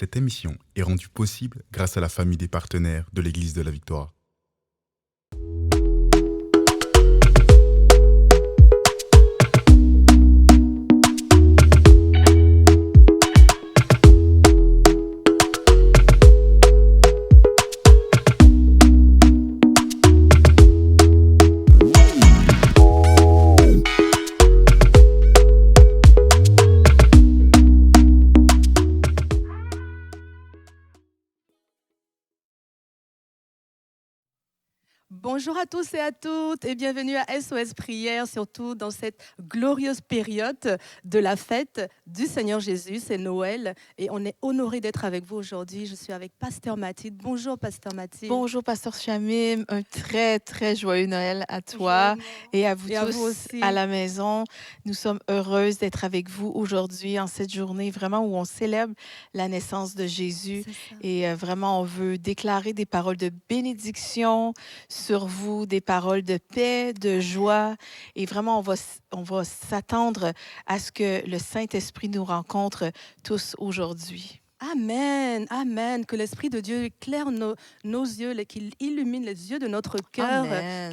Cette émission est rendue possible grâce à la famille des partenaires de l'Église de la Victoire. Bonjour à tous et à toutes et bienvenue à SOS Prière, surtout dans cette glorieuse période de la fête du Seigneur Jésus, c'est Noël et on est honoré d'être avec vous aujourd'hui. Je suis avec Pasteur Mathilde. Bonjour Pasteur Mathilde. Bonjour Pasteur Chamim, un très joyeux Noël à toi et à vous Et tous à vous aussi. à la maison. Nous sommes heureuses d'être avec vous aujourd'hui en cette journée vraiment où on célèbre la naissance de Jésus et vraiment on veut déclarer des paroles de bénédiction sur vous, des paroles de paix, de joie et vraiment on va s'attendre à ce que le Saint-Esprit nous rencontre tous aujourd'hui. Amen, amen, que l'Esprit de Dieu éclaire nos yeux, qu'il illumine les yeux de notre cœur,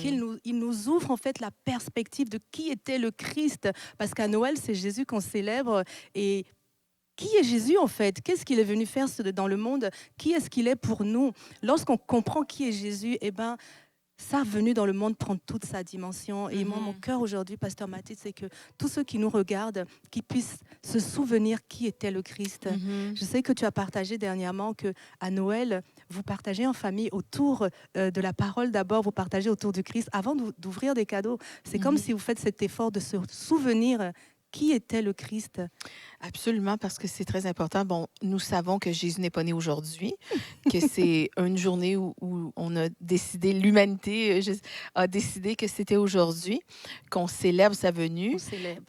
il nous ouvre en fait la perspective de qui était le Christ, parce qu'à Noël, c'est Jésus qu'on célèbre et qui est Jésus en fait? Qu'est-ce qu'il est venu faire dans le monde? Qui est-ce qu'il est pour nous? Lorsqu'on comprend qui est Jésus, eh ben, sa venue dans le monde prend toute sa dimension. Et moi, mon cœur aujourd'hui, Pasteur Mathilde, c'est que tous ceux qui nous regardent, qui puissent se souvenir qui était le Christ. Je sais que tu as partagé dernièrement qu'à Noël, vous partagez en famille autour de la parole d'abord, vous partagez autour du Christ avant d'ouvrir des cadeaux. C'est comme si vous faites cet effort de se souvenir qui était le Christ. Absolument, parce que c'est très important. Bon, nous savons que Jésus n'est pas né aujourd'hui, que c'est une journée où on a décidé, l'humanité a décidé que c'était aujourd'hui, qu'on célèbre sa venue. On célèbre.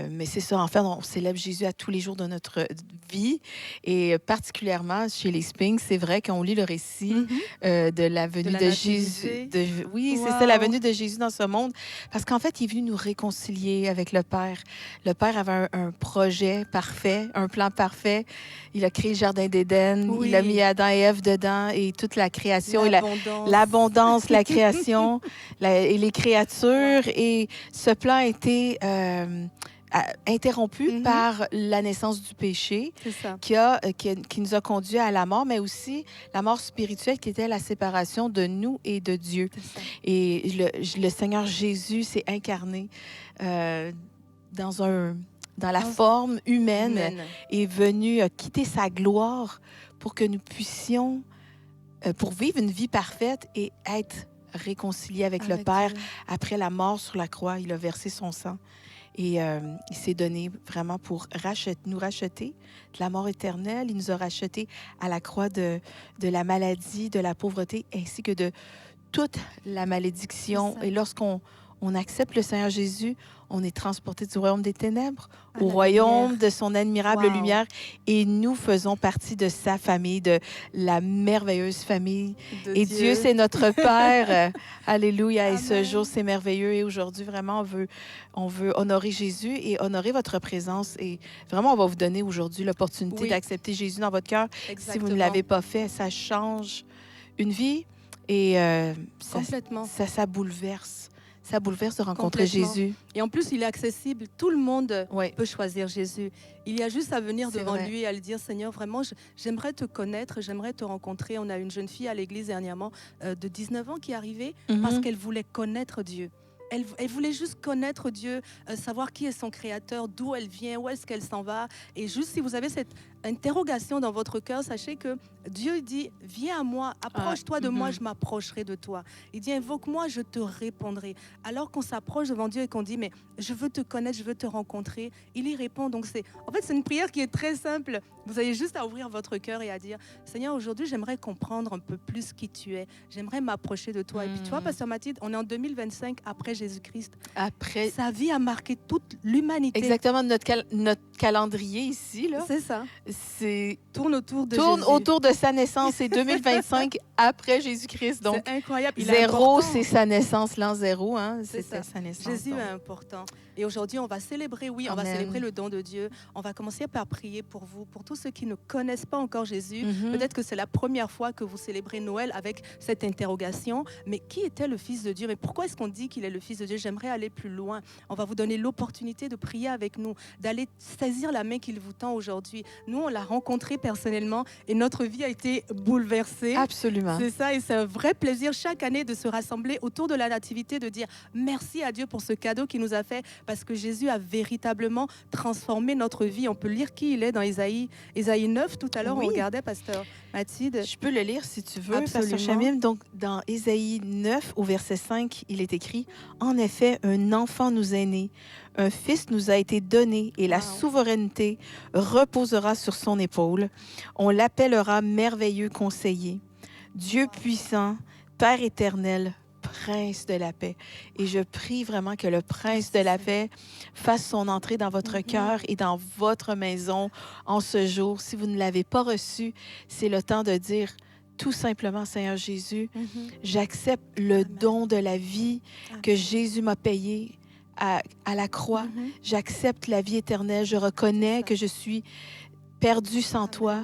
Mais c'est ça, en fait, on célèbre Jésus à tous les jours de notre vie. Et particulièrement chez les Spings, c'est vrai qu'on lit le récit de la venue de Jésus. Oui, c'est ça, la venue de Jésus dans ce monde. Parce qu'en fait, il est venu nous réconcilier avec le Père. Le Père avait un projet parfait, un plan parfait. Il a créé le Jardin d'Éden, il a mis Adam et Ève dedans et toute la création, l'abondance, la création et les créatures. Et ce plan a été interrompu par la naissance du péché qui nous a conduits à la mort, mais aussi la mort spirituelle qui était la séparation de nous et de Dieu. Et le Seigneur Jésus s'est incarné dans la forme humaine, est venu quitter sa gloire pour que nous puissions, pour vivre une vie parfaite et être réconciliés avec le Père. Dieu. Après la mort sur la croix, il a versé son sang et il s'est donné vraiment pour nous racheter de la mort éternelle. Il nous a rachetés à la croix de la maladie, de la pauvreté, ainsi que de toute la malédiction. Et lorsqu'on accepte le Seigneur Jésus, on est transporté du royaume des ténèbres au royaume de son admirable lumière. Et nous faisons partie de sa famille, de la merveilleuse famille. Et Dieu, c'est notre Père. Alléluia. Amen. Et ce jour, c'est merveilleux. Et aujourd'hui, vraiment, on veut honorer Jésus et honorer votre présence. Et vraiment, on va vous donner aujourd'hui l'opportunité d'accepter Jésus dans votre cœur. Si vous ne l'avez pas fait, ça change une vie et ça bouleverse. Ça bouleverse de rencontrer Jésus. Et en plus, il est accessible. Tout le monde peut choisir Jésus. Il y a juste à venir devant lui et à lui dire, Seigneur, vraiment, j'aimerais te connaître, j'aimerais te rencontrer. On a une jeune fille à l'église dernièrement de 19 ans qui est arrivée parce qu'elle voulait connaître Dieu. Elle voulait juste connaître Dieu, savoir qui est son créateur, d'où elle vient, où est-ce qu'elle s'en va. Et juste si vous avez cette interrogation dans votre cœur, sachez que Dieu dit, viens à moi, approche-toi de moi, je m'approcherai de toi. Il dit, invoque-moi, je te répondrai. Alors qu'on s'approche devant Dieu et qu'on dit, mais je veux te connaître, je veux te rencontrer, il y répond. Donc c'est une prière qui est très simple. Vous avez juste à ouvrir votre cœur et à dire, Seigneur, aujourd'hui, j'aimerais comprendre un peu plus qui tu es. J'aimerais m'approcher de toi. Et puis tu vois, Pasteur Mathilde, on est en 2025 après Jésus-Christ. Sa vie a marqué toute l'humanité. Exactement, notre calendrier ici, là. C'est ça. C'est tourne autour de sa naissance. Et 2025 après Jésus-Christ. Donc, c'est incroyable. Il est 0, important. c'est sa naissance. L'an 0, hein, C'est c'était ça. sa naissance. Jésus donc. est important. Et aujourd'hui, on va célébrer, oui, on va Amen. célébrer le don de Dieu. On va commencer par prier pour vous, pour tous ceux qui ne connaissent pas encore Jésus. Mhm. Peut-être que c'est la première fois que vous célébrez Noël avec cette interrogation. Mais qui était le Fils de Dieu? Mais pourquoi est-ce qu'on dit qu'il est le Fils de Dieu? J'aimerais aller plus loin. On va vous donner l'opportunité de prier avec nous, d'aller saisir la main qu'il vous tend aujourd'hui. Nous, on l'a rencontré personnellement et notre vie a été bouleversée. Absolument. C'est ça, et c'est un vrai plaisir chaque année de se rassembler autour de la nativité, de dire merci à Dieu pour ce cadeau qu'il nous a fait, parce que Jésus a véritablement transformé notre vie. On peut lire qui il est dans Ésaïe 9. Tout à l'heure, Oui. on regardait, pasteur Mathilde. Je peux le lire si tu veux, Absolument. Pasteur Chamim. Donc, dans Ésaïe 9, au verset 5, il est écrit « En effet, un enfant nous est né, un fils nous a été donné, et la Wow. souveraineté reposera sur son épaule. On l'appellera merveilleux conseiller, Dieu puissant, Père éternel, Prince de la paix. » Et je prie vraiment que le Prince de la paix fasse son entrée dans votre cœur et dans votre maison en ce jour. Si vous ne l'avez pas reçu, c'est le temps de dire tout simplement, Seigneur Jésus, j'accepte le Amen. don de la vie que Amen. Jésus m'a payé à la croix. J'accepte la vie éternelle. Je reconnais que je suis perdu sans toi.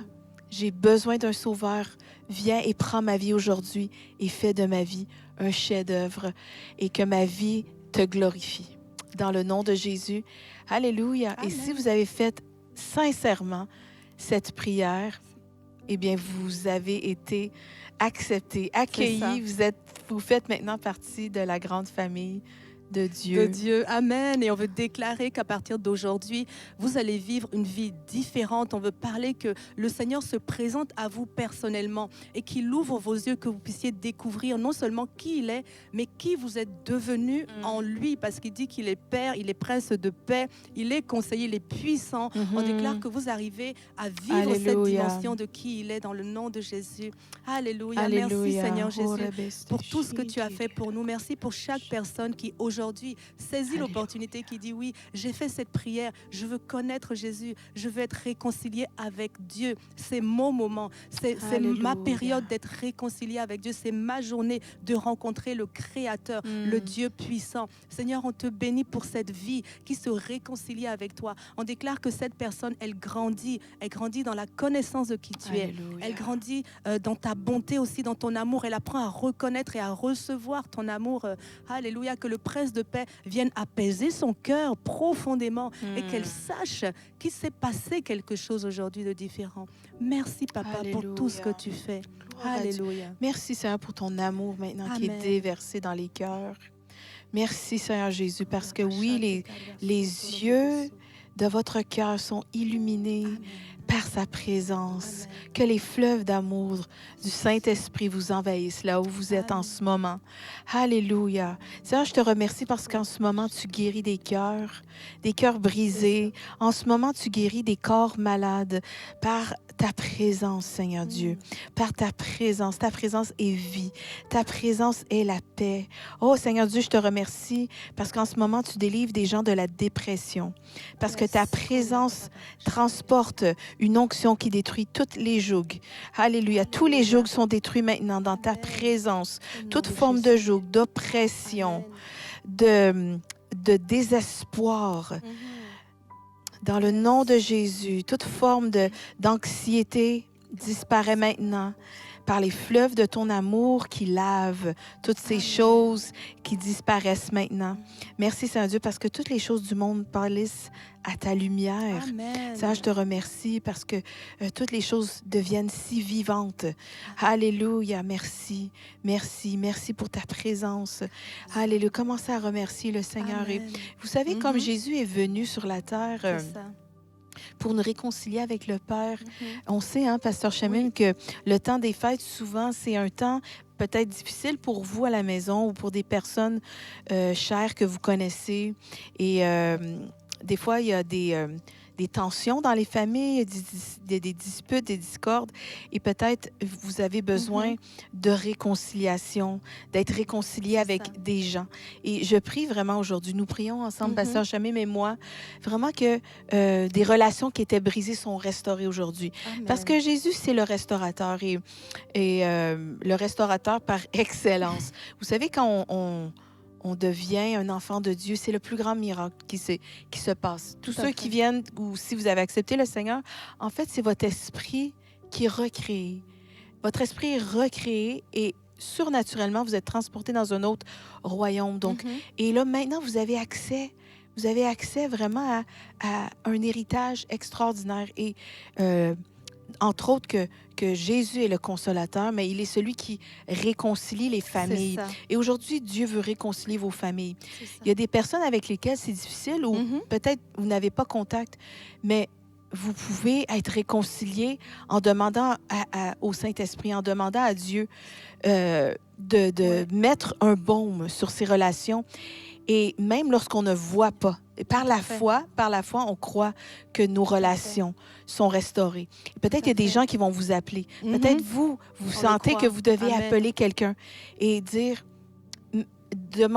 J'ai besoin d'un sauveur. Viens et prends ma vie aujourd'hui et fais de ma vie un chef-d'œuvre et que ma vie te glorifie. Dans le nom de Jésus. Alléluia. Amen. Et si vous avez fait sincèrement cette prière, eh bien, vous avez été acceptés, accueillis. Vous faites maintenant partie de la grande famille de Dieu. De Dieu. Amen. Et on veut déclarer qu'à partir d'aujourd'hui, vous allez vivre une vie différente. On veut parler que le Seigneur se présente à vous personnellement et qu'il ouvre vos yeux, que vous puissiez découvrir non seulement qui il est, mais qui vous êtes devenu en lui. Parce qu'il dit qu'il est Père, il est Prince de paix, il est conseiller, il est puissant. On déclare que vous arrivez à vivre cette Alléluia. dimension de qui il est dans le nom de Jésus. Alléluia. Alléluia. Merci Seigneur Jésus pour tout ce que tu as fait pour nous. Merci pour chaque personne qui aujourd'hui saisit Alléluia. l'opportunité, qui dit oui, j'ai fait cette prière, je veux connaître Jésus, je veux être réconcilié avec Dieu. C'est mon moment, c'est ma Alléluia. période d'être réconcilié avec Dieu, c'est ma journée de rencontrer le Créateur, le Dieu puissant. Seigneur, on te bénit pour cette vie qui se réconcilie avec toi. On déclare que cette personne, elle grandit dans la connaissance de qui tu es. Alléluia. Elle grandit dans ta bonté aussi, dans ton amour. Elle apprend à reconnaître et à recevoir ton amour. Alléluia, que le Prince de paix vienne apaiser son cœur profondément et qu'elle sache qu'il s'est passé quelque chose aujourd'hui de différent. Merci, Papa, pour tout ce que Alléluia. tu fais. Gloire à Dieu. Alléluia. Merci, Seigneur, pour ton amour maintenant qui est Amen. déversé dans les cœurs. Merci, Seigneur Jésus, parce que oui, les yeux de votre cœur sont illuminés par sa présence. Amen. Que les fleuves d'amour du Saint-Esprit vous envahissent là où vous êtes en ce moment. Alléluia. Seigneur, je te remercie parce qu'en ce moment, tu guéris des cœurs brisés. En ce moment, tu guéris des corps malades par ta présence, Seigneur Dieu. Par ta présence. Ta présence est vie. Ta présence est la paix. Oh, Seigneur Dieu, je te remercie parce qu'en ce moment, tu délivres des gens de la dépression. Parce que ta présence transporte une onction qui détruit toutes les jougs. Alléluia. Tous les jougs sont détruits maintenant dans ta présence. Toute forme de joug, d'oppression, de désespoir. Dans le nom de Jésus, toute forme d'anxiété disparaît maintenant par les fleuves de ton amour qui lavent toutes ces choses qui disparaissent maintenant. Merci, Seigneur Dieu, parce que toutes les choses du monde pâlissent à ta lumière. Amen. Seigneur, je te remercie parce que toutes les choses deviennent si vivantes. Alléluia. Merci. Merci. Merci pour ta présence. Alléluia. Commencez à remercier le Seigneur. Amen. Et vous savez, comme Jésus est venu sur la terre C'est ça. pour nous réconcilier avec le Père, on sait, hein, Pasteur Chamim, que le temps des fêtes, souvent, c'est un temps peut-être difficile pour vous à la maison ou pour des personnes chères que vous connaissez. Et des fois, il y a des des tensions dans les familles, des disputes, des discordes. Et peut-être vous avez besoin de réconciliation, d'être réconcilié avec des gens. Et je prie vraiment aujourd'hui, nous prions ensemble, Pasteur Chamim et moi, vraiment que des relations qui étaient brisées sont restaurées aujourd'hui. Parce que Jésus, c'est le restaurateur et le restaurateur par excellence. Vous savez, quand on devient un enfant de Dieu, c'est le plus grand miracle qui se passe. Tous ceux qui viennent, ou si vous avez accepté le Seigneur, en fait, c'est votre esprit qui est recréé. Votre esprit est recréé et surnaturellement, vous êtes transporté dans un autre royaume. Donc, et là, maintenant, vous avez accès vraiment à un héritage extraordinaire. Et entre autres que Jésus est le consolateur, mais il est celui qui réconcilie les familles. Et aujourd'hui, Dieu veut réconcilier vos familles. Il y a des personnes avec lesquelles c'est difficile ou peut-être vous n'avez pas contact, mais vous pouvez être réconciliés en demandant au Saint-Esprit, en demandant à Dieu de mettre un baume sur ces relations. Et même lorsqu'on ne voit pas, par la foi, on croit que nos relations sont restaurées. Peut-être il y a des gens qui vont vous appeler. Peut-être vous sentez que vous devez appeler quelqu'un et dire, dire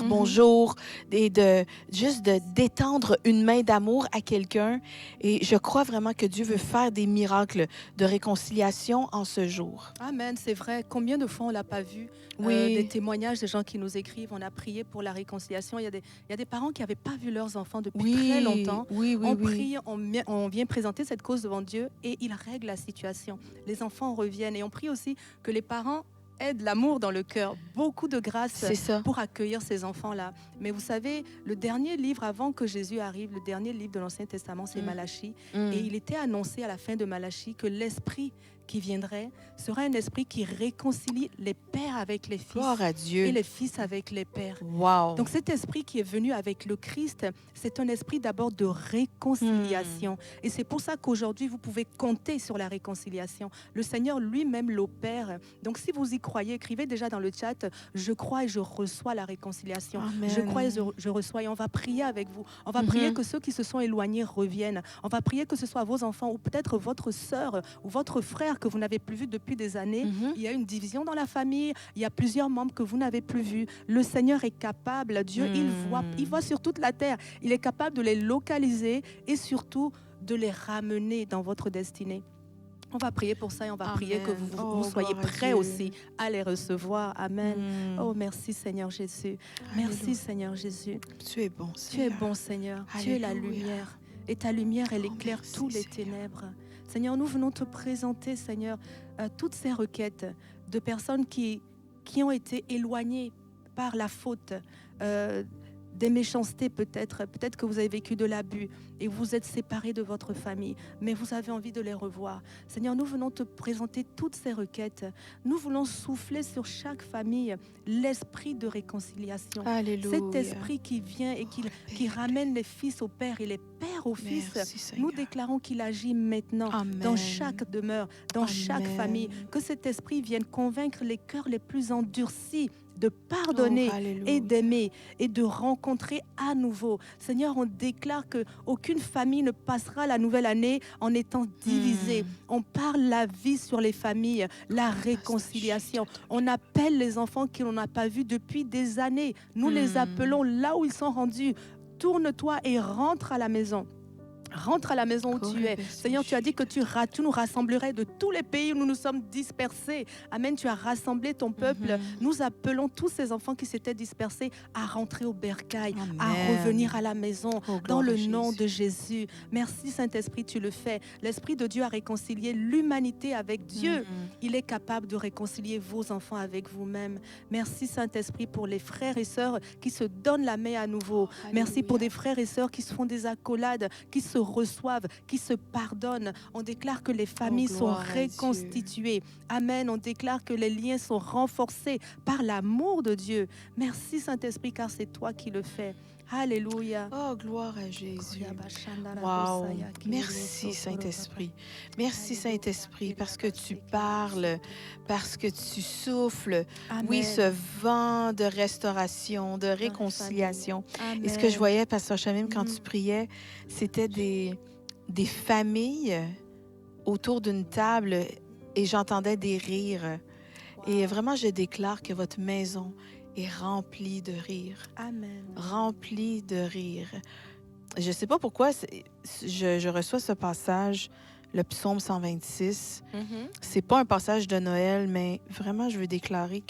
bonjour et juste d'étendre une main d'amour à quelqu'un. Et je crois vraiment que Dieu veut faire des miracles de réconciliation en ce jour. Amen, c'est vrai. Combien de fois on l'a pas vu? Des témoignages de gens qui nous écrivent. On a prié pour la réconciliation. Il y a des parents qui n'avaient pas vu leurs enfants depuis très longtemps. On prie, on vient présenter cette cause devant Dieu et il règle la situation. Les enfants reviennent et on prie aussi que les parents aide l'amour dans le cœur, beaucoup de grâce pour accueillir ces enfants-là. Mais vous savez, le dernier livre avant que Jésus arrive, le dernier livre de l'Ancien Testament, c'est Malachie. Et il était annoncé à la fin de Malachie que l'Esprit qui viendrait sera un esprit qui réconcilie les pères avec les fils. Gloire à Dieu. Et les fils avec les pères. Wow. Donc cet esprit qui est venu avec le Christ, c'est un esprit d'abord de réconciliation. Et c'est pour ça qu'aujourd'hui, vous pouvez compter sur la réconciliation. Le Seigneur lui-même l'opère. Donc si vous y croyez, écrivez déjà dans le chat, je crois et je reçois la réconciliation. Amen. Je crois et je reçois. Et on va prier avec vous. On va prier que ceux qui se sont éloignés reviennent. On va prier que ce soit vos enfants ou peut-être votre sœur ou votre frère que vous n'avez plus vu depuis des années. Il y a une division dans la famille. Il y a plusieurs membres que vous n'avez plus vus. Le Seigneur est capable. Dieu, il voit sur toute la terre. Il est capable de les localiser et surtout de les ramener dans votre destinée. On va prier pour ça et on va prier que vous soyez prêts aussi à les recevoir. Amen. Oh, merci Seigneur Jésus. Merci Seigneur Jésus. Tu es bon, Seigneur. Tu es bon, Seigneur. Alléluia. Tu es la lumière. Et ta lumière, elle éclaire tous les ténèbres. Seigneur, nous venons te présenter, Seigneur, toutes ces requêtes de personnes qui ont été éloignées par la faute, des méchancetés peut-être que vous avez vécu de l'abus et vous êtes séparés de votre famille, mais vous avez envie de les revoir. Seigneur, nous venons te présenter toutes ces requêtes. Nous voulons souffler sur chaque famille l'esprit de réconciliation. Alléluia. Cet esprit qui vient et qui ramène les fils au Père et les pères au Fils. Merci, nous déclarons qu'il agit maintenant dans chaque demeure, dans chaque famille. Que cet esprit vienne convaincre les cœurs les plus endurcis de pardonner et d'aimer et de rencontrer à nouveau. Seigneur, on déclare qu'aucune famille ne passera la nouvelle année en étant divisée. On parle la vie sur les familles, la réconciliation. On appelle les enfants que l'on n'a pas vus depuis des années. Nous les appelons là où ils sont rendus. Tourne-toi et rentre à la maison. Rentre à la maison où tu es. Seigneur, tu as dit que tu nous rassemblerais de tous les pays où nous nous sommes dispersés. Amen, tu as rassemblé ton peuple. Nous appelons tous ces enfants qui s'étaient dispersés à rentrer au bercail, à revenir à la maison, dans le nom de Jésus. Merci Saint-Esprit, tu le fais. L'Esprit de Dieu a réconcilié l'humanité avec Dieu. Il est capable de réconcilier vos enfants avec vous-même. Merci Saint-Esprit pour les frères et sœurs qui se donnent la main à nouveau. Merci pour des frères et sœurs qui se font des accolades, qui se reçoivent, qui se pardonnent. On déclare que les familles sont reconstituées. Amen. On déclare que les liens sont renforcés par l'amour de Dieu. Merci Saint-Esprit, car c'est toi qui le fais. Alléluia. Oh, gloire à Jésus. Wow. Merci, Saint-Esprit. Merci, Saint-Esprit, parce que tu parles, parce que tu souffles. Amen. Oui, ce vent de restauration, de réconciliation. Et ce que je voyais, Pasteur Chamim, quand tu priais, c'était des familles autour d'une table et j'entendais des rires. Wow. Et vraiment, je déclare que votre maison est remplie de rires. Amen. Remplie de rires. Je ne sais pas pourquoi je reçois ce passage, le psaume 126. C'est pas un passage de Noël, mais vraiment, je veux déclarer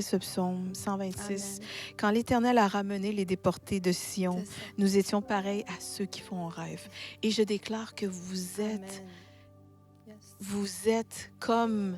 ce psaume 126. Amen. Quand l'Éternel a ramené les déportés de Sion, nous étions pareils à ceux qui font un rêve. Et je déclare que vous êtes comme...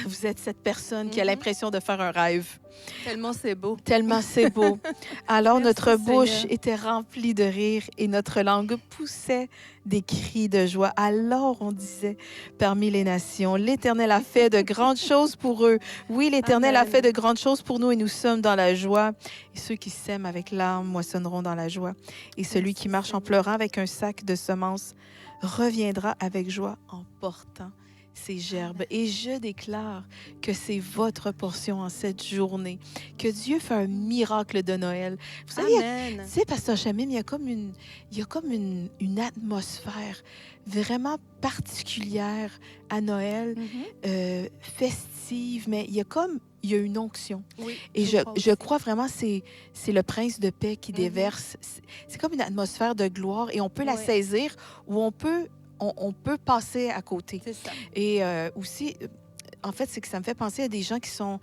Vous êtes cette personne qui a l'impression de faire un rêve. Tellement c'est beau. Tellement c'est beau. Alors Merci, notre bouche Seigneur. était remplie de rire et notre langue poussait des cris de joie. Alors on disait parmi les nations, l'Éternel a fait de grandes choses pour eux. Oui, l'Éternel a fait de grandes choses pour nous et nous sommes dans la joie. Et ceux qui sèment avec larmes moissonneront dans la joie. Et celui qui marche en pleurant avec un sac de semences reviendra avec joie en portant ces gerbes. Et je déclare que c'est votre portion en cette journée. Que Dieu fait un miracle de Noël. Vous savez, tu sais, Pasteur Chamim, il y a comme une atmosphère vraiment particulière à Noël, festive, mais il y a une onction. Oui, et je crois vraiment que c'est le prince de paix qui déverse. C'est comme une atmosphère de gloire et on peut la saisir ou on peut passer à côté. C'est ça. Et aussi, en fait, c'est que ça me fait penser à des gens qui sont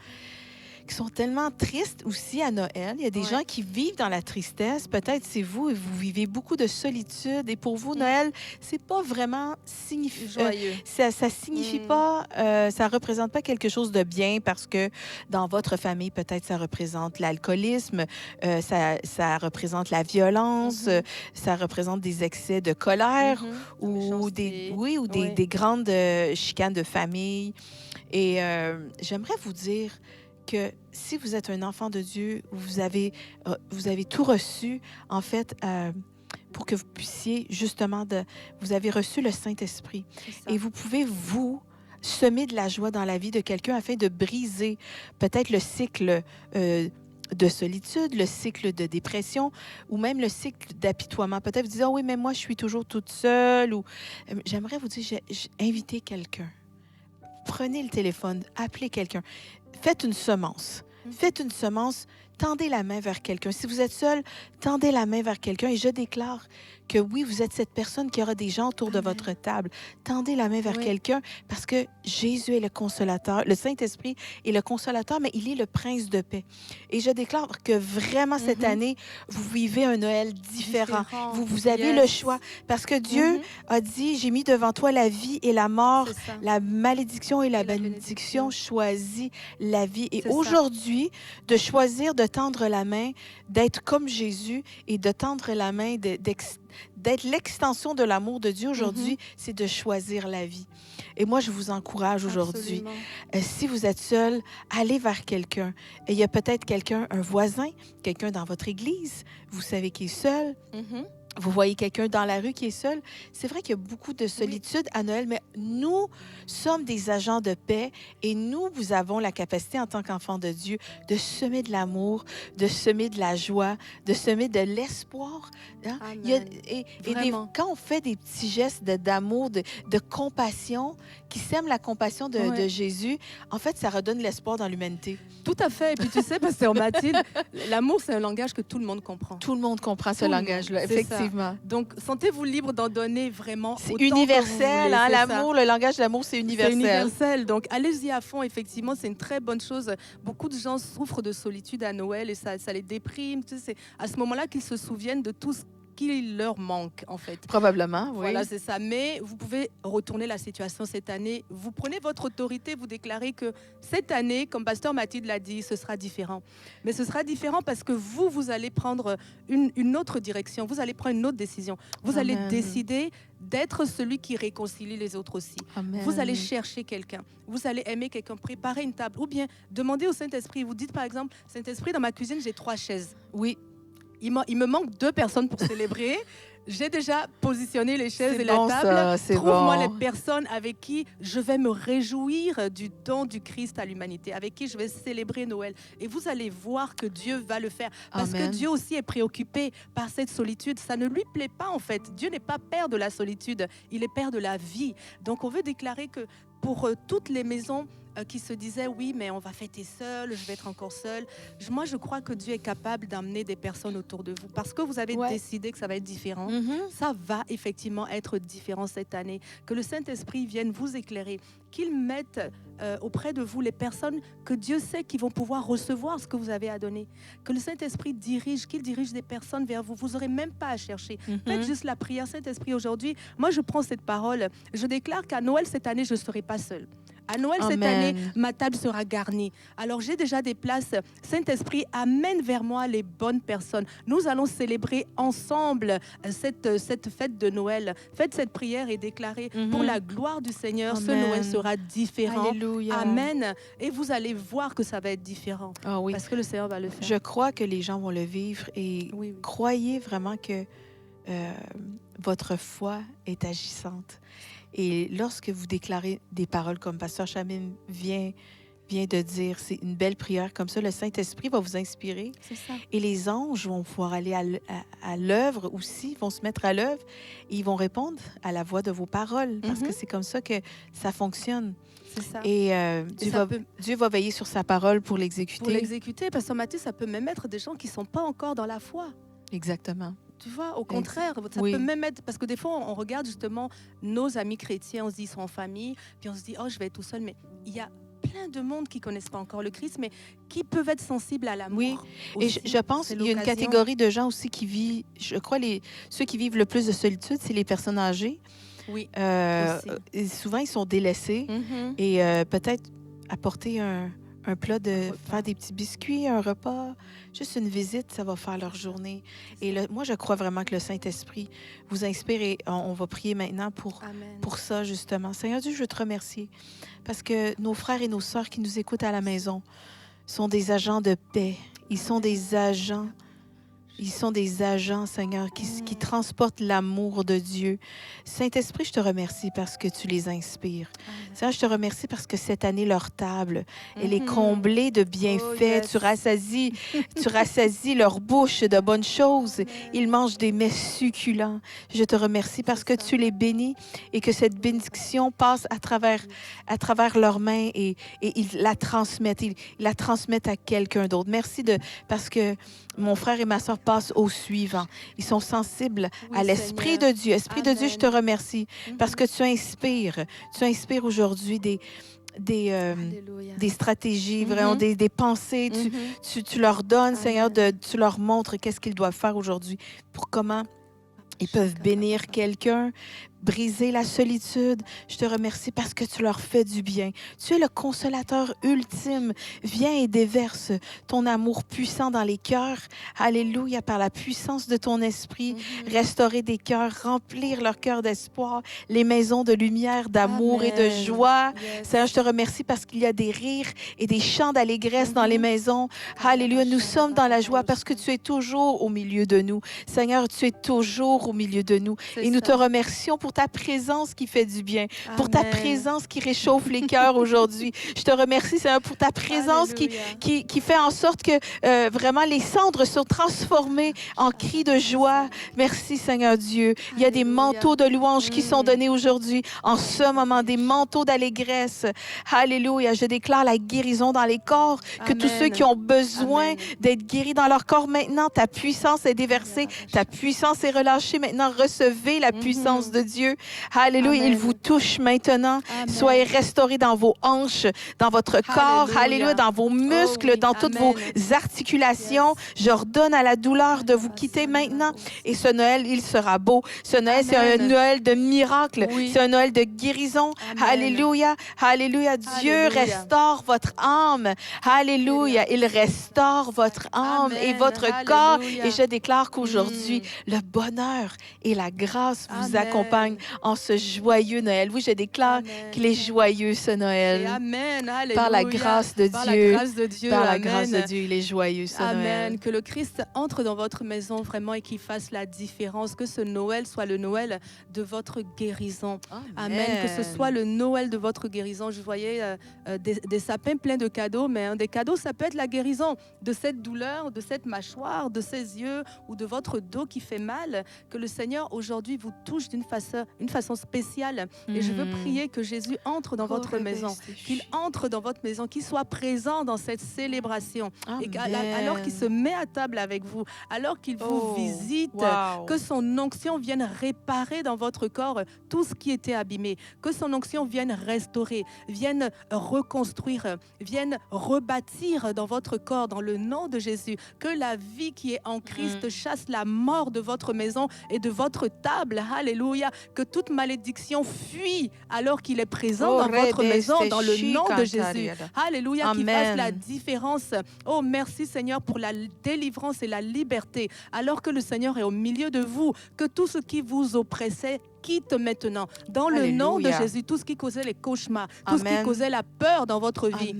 tellement tristes aussi à Noël. Il y a des gens qui vivent dans la tristesse. Peut-être c'est vous et vous vivez beaucoup de solitude. Et pour vous, Noël, c'est pas vraiment joyeux. Ça signifie pas, ça représente pas quelque chose de bien parce que dans votre famille, peut-être ça représente l'alcoolisme, ça représente la violence, ça représente des excès de colère ou des grandes chicanes de famille. Et j'aimerais vous dire que si vous êtes un enfant de Dieu, vous avez tout reçu, en fait, pour que vous puissiez justement, vous avez reçu le Saint-Esprit. Et vous pouvez, semer de la joie dans la vie de quelqu'un afin de briser peut-être le cycle de solitude, le cycle de dépression ou même le cycle d'apitoiement. Peut-être vous dites, oh oui, mais moi, je suis toujours toute seule. Ou j'aimerais vous dire, invitez quelqu'un. Prenez le téléphone, appelez quelqu'un. Faites une semence. Faites une semence, tendez la main vers quelqu'un. Si vous êtes seul, tendez la main vers quelqu'un et je déclare que oui, vous êtes cette personne qui aura des gens autour de votre table. Tendez la main vers quelqu'un parce que Jésus est le consolateur, le Saint-Esprit est le consolateur, mais il est le prince de paix. Et je déclare que vraiment cette année, vous vivez un Noël différent. Vous avez le choix parce que Dieu a dit, j'ai mis devant toi la vie et la mort, la malédiction et la bénédiction. Choisis la vie. Et aujourd'hui, de choisir de tendre la main, d'être comme Jésus et de tendre la main, d'être l'extension de l'amour de Dieu aujourd'hui, c'est de choisir la vie. Et moi, je vous encourage aujourd'hui. Si vous êtes seul, allez vers quelqu'un. Et il y a peut-être quelqu'un, un voisin, quelqu'un dans votre église, vous savez qu'il est seul. Vous voyez quelqu'un dans la rue qui est seul. C'est vrai qu'il y a beaucoup de solitude à Noël, mais nous sommes des agents de paix et nous avons la capacité en tant qu'enfants de Dieu de semer de l'amour, de semer de la joie, de semer de l'espoir. Hein? Quand on fait des petits gestes d'amour, de compassion, qui sèment la compassion de Jésus, en fait, ça redonne l'espoir dans l'humanité. Tout à fait. Et puis tu sais, Pasteur Mathilde, l'amour, c'est un langage que tout le monde comprend. Tout le monde comprend ce langage-là, effectivement. Donc, sentez-vous libre d'en donner vraiment autant. C'est universel, hein, l'amour, le langage de l'amour, c'est universel. C'est universel. Donc, allez-y à fond, effectivement, c'est une très bonne chose. Beaucoup de gens souffrent de solitude à Noël et ça les déprime. Tu sais, c'est à ce moment-là qu'ils se souviennent de tout ce qui leur manque, en fait. Probablement, oui. Voilà, c'est ça. Mais vous pouvez retourner la situation cette année. Vous prenez votre autorité, vous déclarez que cette année, comme Pasteur Mathilde l'a dit, ce sera différent. Mais ce sera différent parce que vous allez prendre une autre direction. Vous allez prendre une autre décision. Vous allez décider d'être celui qui réconcilie les autres aussi. Amen. Vous allez chercher quelqu'un. Vous allez aimer quelqu'un, préparer une table. Ou bien demander au Saint-Esprit. Vous dites par exemple, Saint-Esprit, dans ma cuisine, j'ai 3 chaises. Oui. il me manque 2 personnes pour célébrer. J'ai déjà positionné les chaises et bon, la table. Trouve-moi bon. les personnes avec qui je vais me réjouir du don du Christ à l'humanité, avec qui je vais célébrer Noël. Et vous allez voir que Dieu va le faire. Parce Amen. que Dieu aussi est préoccupé par cette solitude. Ça ne lui plaît pas en fait. Dieu n'est pas père de la solitude, il est père de la vie. Donc on veut déclarer que pour toutes les maisons qui se disaient oui mais on va fêter seul, je vais être encore seule. Moi je crois que Dieu est capable d'amener des personnes autour de vous parce que vous avez décidé que ça va être différent. Ça va effectivement être différent cette année. Que le Saint-Esprit vienne vous éclairer, qu'il mette auprès de vous les personnes que Dieu sait qui vont pouvoir recevoir ce que vous avez à donner. Que le Saint-Esprit qu'il dirige des personnes vers vous. Vous n'aurez même pas à chercher. Faites juste la prière. Saint-Esprit, aujourd'hui, moi je prends cette parole. Je déclare qu'à Noël cette année, je ne serai pas seule. À Noël cette année, ma table sera garnie. Alors j'ai déjà des places. Saint-Esprit, amène vers moi les bonnes personnes. Nous allons célébrer ensemble cette fête de Noël. Faites cette prière et déclarez pour la gloire du Seigneur, ce Noël sera différent. Alléluia. Amen. Et vous allez voir que ça va être différent. Ah oui. Parce que le Seigneur va le faire. Je crois que les gens vont le vivre et Oui. croyez vraiment que votre foi est agissante. Et lorsque vous déclarez des paroles comme Pasteur Chamim vient de dire, c'est une belle prière comme ça, le Saint-Esprit va vous inspirer. C'est ça. Et les anges vont pouvoir aller à l'œuvre aussi, vont se mettre à l'œuvre et ils vont répondre à la voix de vos paroles parce que c'est comme ça que ça fonctionne. C'est ça. Et Dieu va veiller sur sa parole pour l'exécuter. Pour l'exécuter, parce que Mathieu, ça peut même être des gens qui ne sont pas encore dans la foi. Exactement. Tu vois, au contraire, ça Oui. peut même être... Parce que des fois, on regarde justement nos amis chrétiens, on se dit ils sont en famille, puis on se dit, oh, je vais être tout seul. Mais il y a plein de monde qui ne connaissent pas encore le Christ, mais qui peuvent être sensibles à l'amour. Oui, et je pense qu'il y a une catégorie de gens aussi qui vivent, je crois, ceux qui vivent le plus de solitude, c'est les personnes âgées. Oui, et souvent, ils sont délaissés. Et peut-être apporter un plat, faire des petits biscuits, un repas, juste une visite, ça va faire leur journée. Et moi, je crois vraiment que le Saint-Esprit vous inspire et on va prier maintenant pour ça, justement. Seigneur Dieu, je veux te remercier parce que nos frères et nos sœurs qui nous écoutent à la maison sont des agents de paix. Ils sont des agents. Ils sont des agents, Seigneur, qui transportent l'amour de Dieu. Saint-Esprit, je te remercie parce que tu les inspires. Seigneur, je te remercie parce que cette année, leur table, elle est comblée de bienfaits. Tu rassasies leur bouche de bonnes choses. Ils mangent des mets succulents. Je te remercie parce que tu les bénis et que cette bénédiction passe à travers leurs mains et ils la transmettent. Ils la transmettent à quelqu'un d'autre. Merci parce que mon frère et ma soeur passent au suivant. Ils sont sensibles à l'Esprit de Dieu. Esprit de Dieu, je te remercie parce que tu inspires. Tu inspires aujourd'hui des stratégies, vraiment des pensées. Tu leur donnes, Seigneur, tu leur montres qu'est-ce qu'ils doivent faire aujourd'hui pour comment ils peuvent bénir quelqu'un, briser la solitude. Je te remercie parce que tu leur fais du bien. Tu es le consolateur ultime. Viens et déverse ton amour puissant dans les cœurs. Alléluia, par la puissance de ton esprit. Restaurer des cœurs, remplir leurs cœurs d'espoir, les maisons de lumière, d'amour et de joie. Seigneur, je te remercie parce qu'il y a des rires et des chants d'allégresse dans les maisons. Alléluia, nous sommes dans la joie parce que tu es toujours au milieu de nous. Seigneur, tu es toujours au milieu de nous. Et nous te remercions pour ta présence qui fait du bien, pour ta présence qui réchauffe les cœurs aujourd'hui. Je te remercie, Seigneur, pour ta présence qui fait en sorte que vraiment les cendres sont transformées en cris de joie. Merci, Seigneur Dieu. Il y a des manteaux de louange qui sont donnés aujourd'hui, en ce moment, des manteaux d'allégresse. Alléluia. Je déclare la guérison dans les corps, que tous ceux qui ont besoin d'être guéris dans leur corps maintenant, ta puissance est déversée, ta puissance est relâchée. Maintenant, recevez la puissance de Dieu. Alléluia. Il vous touche maintenant. Soyez restaurés dans vos hanches, dans votre corps. Alléluia. Dans vos muscles, dans toutes vos articulations. J'ordonne à la douleur de vous quitter maintenant. Et ce Noël, il sera beau. Ce Noël, c'est un Noël de miracle. C'est un Noël de guérison. Alléluia. Alléluia. Dieu restaure votre âme. Alléluia. Il restaure votre âme et votre corps. Et je déclare qu'aujourd'hui, le bonheur et la grâce vous accompagnent. accompagne en ce joyeux Noël. Oui, je déclare qu'il est joyeux ce Noël. Et amen. Alléluia. Par la grâce de Par Dieu. la grâce de Dieu. Par la Amen. grâce de Dieu, il est joyeux ce Amen. Noël. Que le Christ entre dans votre maison vraiment et qu'il fasse la différence. Que ce Noël soit le Noël de votre guérison. Amen. Que ce soit le Noël de votre guérison. Je voyais des sapins pleins de cadeaux, mais un des cadeaux, ça peut être la guérison de cette douleur, de cette mâchoire, de ces yeux ou de votre dos qui fait mal. Que le Seigneur aujourd'hui vous touche d'une façon spéciale. Et je veux prier que Jésus entre dans votre maison, qu'il entre dans votre maison, qu'il soit présent dans cette célébration. Et alors qu'il se met à table avec vous, alors qu'il vous visite, que son onction vienne réparer dans votre corps tout ce qui était abîmé, que son onction vienne restaurer, vienne reconstruire, vienne rebâtir dans votre corps, dans le nom de Jésus, que la vie qui est en Christ chasse la mort de votre maison et de votre table. Alléluia. Que toute malédiction fuit alors qu'il est présent dans votre maison, dans le nom de Jésus. Alléluia. Qu'il fasse la différence. Oh, merci Seigneur pour la délivrance et la liberté. Alors que le Seigneur est au milieu de vous, que tout ce qui vous oppressait quitte maintenant, dans le nom de Jésus, tout ce qui causait les cauchemars, tout ce qui causait la peur dans votre vie,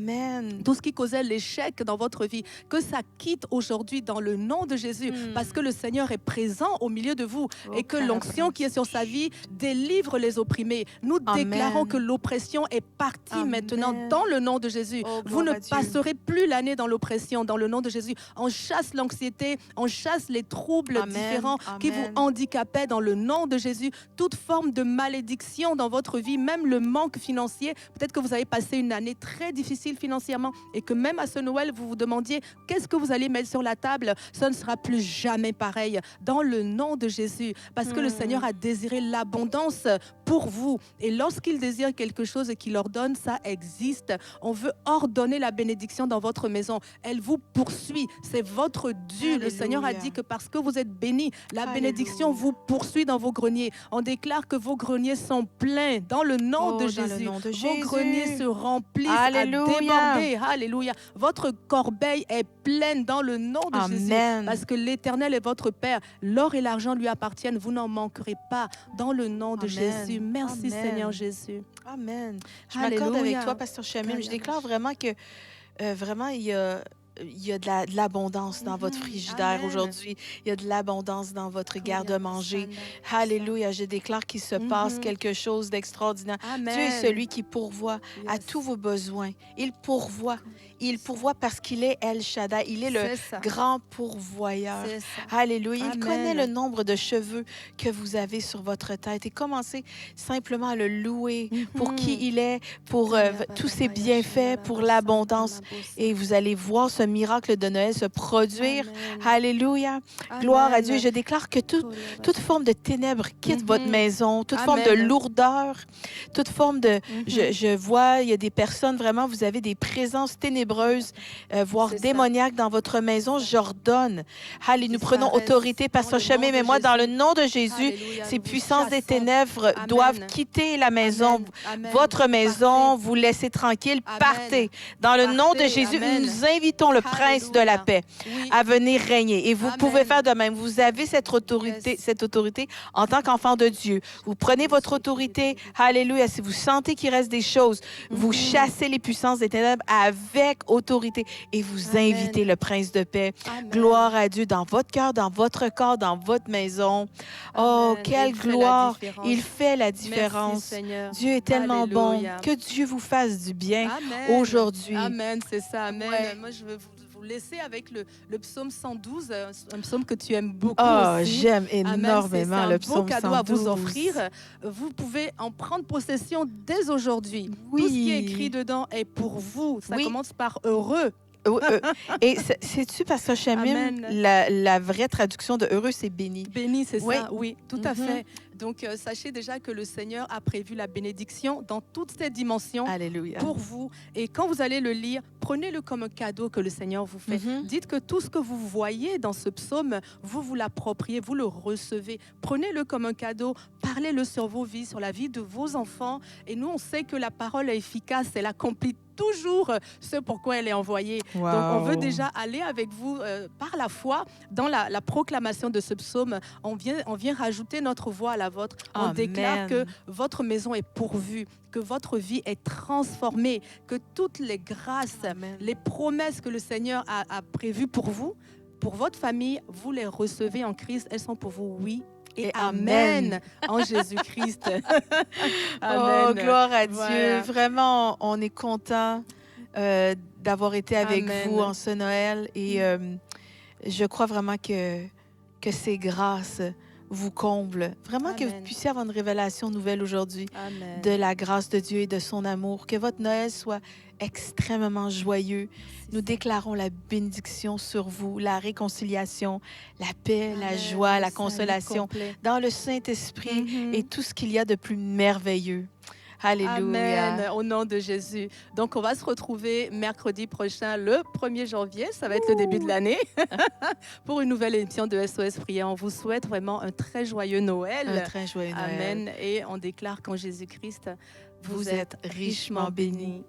tout ce qui causait l'échec dans votre vie, que ça quitte aujourd'hui dans le nom de Jésus, parce que le Seigneur est présent au milieu de vous et que l'onction qui est sur sa vie délivre les opprimés. Nous déclarons que l'oppression est partie maintenant dans le nom de Jésus. Vous ne passerez plus l'année dans l'oppression, dans le nom de Jésus. On chasse l'anxiété, on chasse les troubles différents qui vous handicapaient dans le nom de Jésus. Toute forme de malédiction dans votre vie, même le manque financier. Peut-être que vous avez passé une année très difficile financièrement et que même à ce Noël, vous vous demandiez qu'est-ce que vous allez mettre sur la table. Ça ne sera plus jamais pareil dans le nom de Jésus, parce que le Seigneur a désiré l'abondance pour vous. Et lorsqu'il désire quelque chose et qu'il ordonne, ça existe. On veut ordonner la bénédiction dans votre maison. Elle vous poursuit. C'est votre dû. Alléluia. Le Seigneur a dit que parce que vous êtes bénis, la bénédiction vous poursuit dans vos greniers. On déclare que vos greniers sont pleins dans le nom de Jésus. Vos greniers se remplissent à déborder. Alléluia. Votre corbeille est pleine dans le nom de Jésus. Parce que l'Éternel est votre Père. L'or et l'argent lui appartiennent. Vous n'en manquerez pas dans le nom de Jésus. Merci Seigneur Jésus. Amen. Je m'accorde avec toi, Pasteur Chamim. Je déclare vraiment que vraiment il y a de l'abondance dans votre frigidaire aujourd'hui. Il y a de l'abondance dans votre garde-manger. Alléluia. Je déclare qu'il se passe quelque chose d'extraordinaire. Dieu est celui qui pourvoit à tous vos besoins. Il pourvoit. Il pourvoit parce qu'il est El Shaddai. Il est le grand pourvoyeur. Alléluia. Il connaît le nombre de cheveux que vous avez sur votre tête. Et commencez simplement à le louer pour qui il est, pour tous ses bienfaits, pour l'abondance. Et vous allez voir ce miracle de Noël se produire. Alléluia. Gloire à Dieu. Je déclare que toute forme de ténèbres quitte votre maison, toute forme de lourdeur, toute forme de... Je vois, il y a des personnes, vraiment, vous avez des présences ténébreuses, voire démoniaques dans votre maison. J'ordonne. Allez, nous prenons autorité, Pasteur Chamim, mais moi, dans le nom de Jésus, ces puissances des ténèbres doivent quitter la maison. Votre maison, vous laissez tranquille, partez. Dans le nom de Jésus, nous invitons le prince de la paix à venir régner. Et vous pouvez faire de même. Vous avez cette autorité en tant qu'enfant de Dieu. Vous prenez votre autorité. Alléluia. Si vous sentez qu'il reste des choses, vous chassez les puissances des ténèbres avec autorité et vous invitez le prince de paix. Gloire à Dieu dans votre cœur, dans votre corps, dans votre maison. Oh, quelle gloire. Il fait la différence. Merci, Dieu est tellement bon. Que Dieu vous fasse du bien aujourd'hui. Amen, c'est ça. Amen. Moi, je veux vous laisser avec le psaume 112, un psaume que tu aimes beaucoup aussi. J'aime énormément le psaume 112. C'est un beau cadeau à vous offrir. Vous pouvez en prendre possession dès aujourd'hui. Tout ce qui est écrit dedans est pour vous. Ça commence par heureux. Et sais-tu, Pasteur Chamim, la vraie traduction de heureux, c'est béni. Béni, c'est ça, oui, tout à fait. Donc, sachez déjà que le Seigneur a prévu la bénédiction dans toutes ses dimensions. Alléluia. Pour vous. Et quand vous allez le lire, prenez-le comme un cadeau que le Seigneur vous fait. Dites que tout ce que vous voyez dans ce psaume, vous l'appropriez, vous le recevez. Prenez-le comme un cadeau, parlez-le sur vos vies, sur la vie de vos enfants. Et nous, on sait que la parole est efficace, elle accomplit toujours ce pourquoi elle est envoyée. Wow. Donc, on veut déjà aller avec vous par la foi dans la proclamation de ce psaume. On vient rajouter notre voix à la vôtre. On Amen. déclare que votre maison est pourvue, que votre vie est transformée, que toutes les grâces, Amen. les promesses que le Seigneur a prévues pour vous, pour votre famille, vous les recevez en Christ. Elles sont pour vous, oui. Et amen en Jésus-Christ. Oh, gloire à Dieu. Voilà. Vraiment, on est content d'avoir été avec Amen. vous en ce Noël. Et je crois vraiment que ces grâces vous comblent. Vraiment que vous Amen. puissiez avoir une révélation nouvelle aujourd'hui Amen. de la grâce de Dieu et de son amour. Que votre Noël soit extrêmement joyeux. Nous déclarons la bénédiction sur vous, la réconciliation, la paix, la Amen. joie, la Salut consolation complet. dans le Saint-Esprit Mhm. et tout ce qu'il y a de plus merveilleux. Alléluia. Amen, au nom de Jésus. Donc, on va se retrouver mercredi prochain, le 1er janvier. Ça va être le début de l'année pour une nouvelle émission de SOS Prière. On vous souhaite vraiment un très joyeux Noël. Un très joyeux Noël. Amen. Et on déclare qu'en Jésus-Christ, Vous êtes richement bénis.